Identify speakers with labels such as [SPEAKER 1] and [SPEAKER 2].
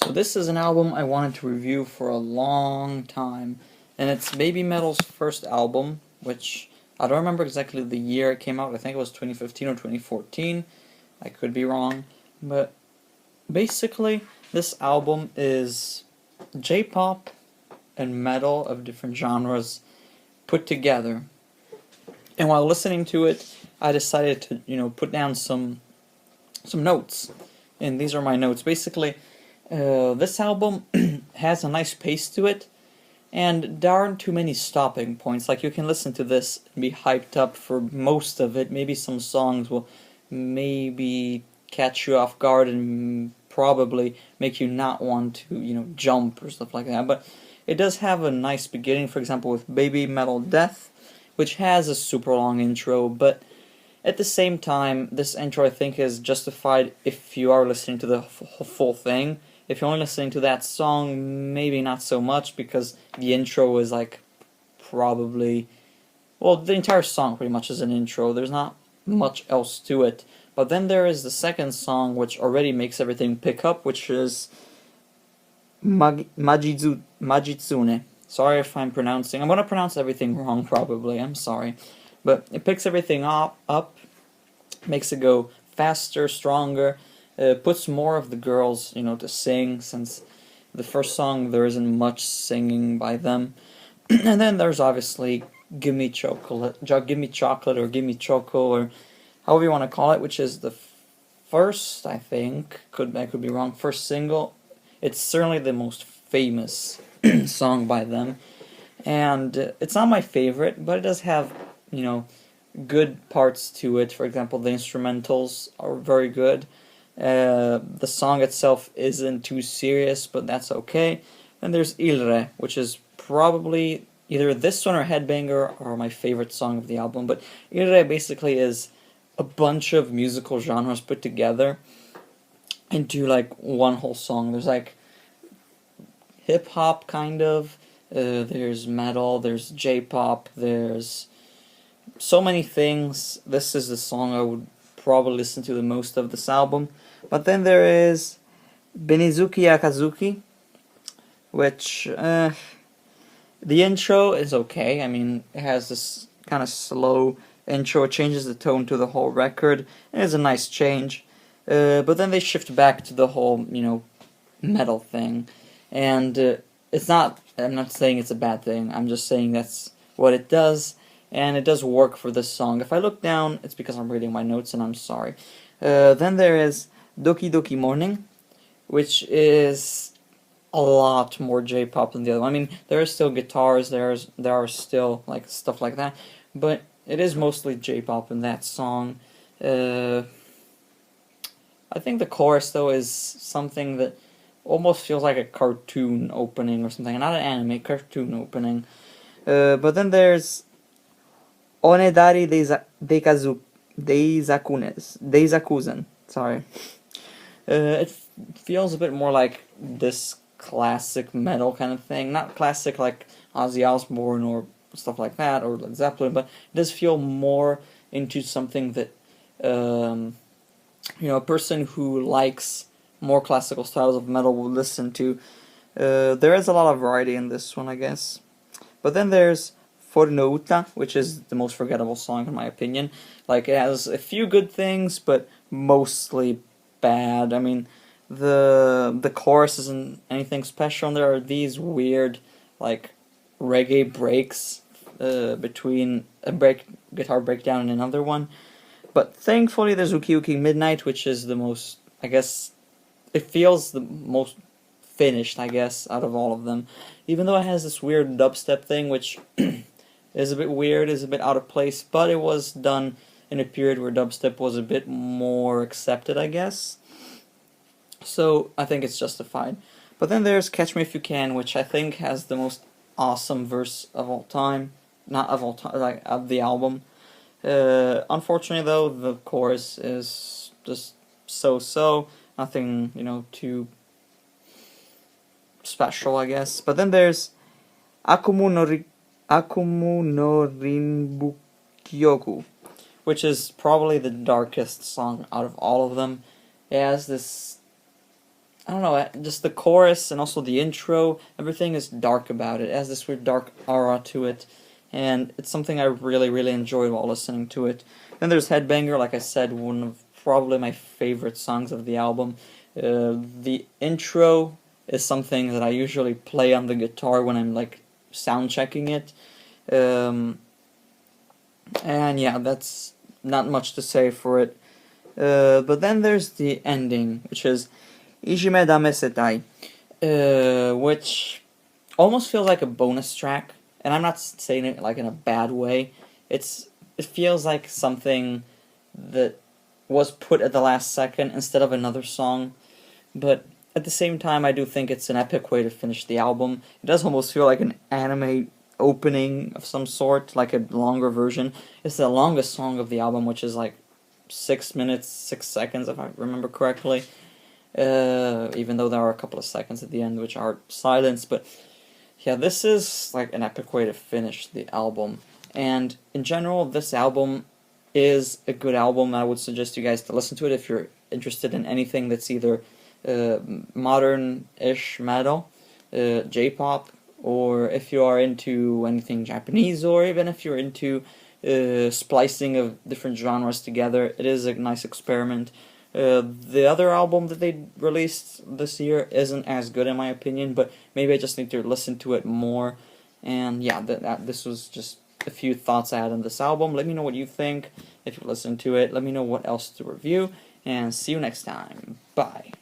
[SPEAKER 1] So this is an album I wanted to review for a long time, and it's Babymetal's first album, which I don't remember exactly the year it came out. I think it was 2015 or 2014. I could be wrong, but basically this album is J-pop and metal of different genres put together. And while listening to it, I decided to, put down some notes. And these are my notes. Basically, this album has a nice pace to it, and there aren't too many stopping points. Like, you can listen to this and be hyped up for most of it. Maybe some songs will maybe catch you off guard and probably make you not want to, jump or stuff like that. But it does have a nice beginning, for example, with Babymetal Death, which has a super long intro, but at the same time, this intro I think is justified if you are listening to the full thing. If you're only listening to that song, maybe not so much, because the intro is like probably... Well, the entire song pretty much is an intro. There's not much else to it. But then there is the second song, which already makes everything pick up, which is Majitsune. Sorry if I'm pronouncing... I'm going to pronounce everything wrong, probably. I'm sorry. But it picks everything up, makes it go faster, stronger, puts more of the girls, to sing, since the first song there isn't much singing by them. And then there's obviously Give Me Chocolate, or Give Me Choco, or however you want to call it, which is the first, I think, I could be wrong, first single. It's certainly the most famous song by them. And it's not my favorite, but it does have, good parts to it. For example, the instrumentals are very good. The song itself isn't too serious, but that's okay. And there's Il Re, which is probably either this one or Headbanger or my favorite song of the album. But Il Re basically is a bunch of musical genres put together into like one whole song. There's like hip-hop kind of, there's metal, there's J-pop, there's so many things. This is the song I would probably listen to the most of this album. But then there is Benizuki Akazuki, which, the intro is okay. I mean, it has this kind of slow intro. It changes the tone to the whole record, and it's a nice change. But then they shift back to the whole, metal thing. And it's not, I'm not saying it's a bad thing, I'm just saying that's what it does, and it does work for this song. If I look down, it's because I'm reading my notes, and I'm sorry. Then there is Doki Doki Morning, which is a lot more J-pop than the other one. I mean, there are still guitars, there are still like stuff like that, but it is mostly J-pop in that song. I think the chorus, though, is something that almost feels like a cartoon opening or something. Not an anime, cartoon opening. But then there's Onedari Deizakuzen. Sorry. It feels a bit more like this classic metal kind of thing. Not classic like Ozzy Osbourne or stuff like that, or Led Zeppelin, but it does feel more into something that, a person who likes more classical styles of metal will listen to. There is a lot of variety in this one, I guess. But then there's Fornouta, which is the most forgettable song in my opinion. Like, it has a few good things, but mostly bad. I mean, the chorus isn't anything special, and there are these weird, like, reggae breaks between a guitar breakdown and another one. But thankfully there's Uki Uki Midnight, which is the most, I guess, it feels the most finished, I guess, out of all of them. Even though it has this weird dubstep thing, which is a bit weird, is a bit out of place, but it was done in a period where dubstep was a bit more accepted, I guess. So I think it's justified. But then there's Catch Me If You Can, which I think has the most awesome verse of all time. Not of all time, like, of the album. Unfortunately, though, the chorus is just so-so. Nothing, too special, I guess. But then there's Akumu no Rinbukyoku, which is probably the darkest song out of all of them. It has this I don't know, just the chorus and also the intro, everything is dark about it. It has this weird dark aura to it, and it's something I really, really enjoyed while listening to it. Then there's Headbanger, like I said, one of probably my favorite songs of the album. The intro is something that I usually play on the guitar when I'm like sound checking it. Um, and yeah, that's not much to say for it. But then there's the ending, which is Ijime Dame Setai, which almost feels like a bonus track, and I'm not saying it like in a bad way. It feels like something that was put at the last second instead of another song, but at the same time, I do think it's an epic way to finish the album. It does almost feel like an anime opening of some sort, like a longer version. It's the longest song of the album, which is like 6 minutes, 6 seconds, if I remember correctly. Even though there are a couple of seconds at the end which are silence, but yeah, this is like an epic way to finish the album. And in general, this album is a good album. I would suggest you guys to listen to it if you're interested in anything that's either modern-ish metal, J-pop, or if you are into anything Japanese, or even if you're into splicing of different genres together. It is a nice experiment. The other album that they released this year isn't as good in my opinion, but maybe I just need to listen to it more. And yeah, this was just a few thoughts I had on this album. Let me know what you think if you listen to it. Let me know what else to review, and see you next time. Bye.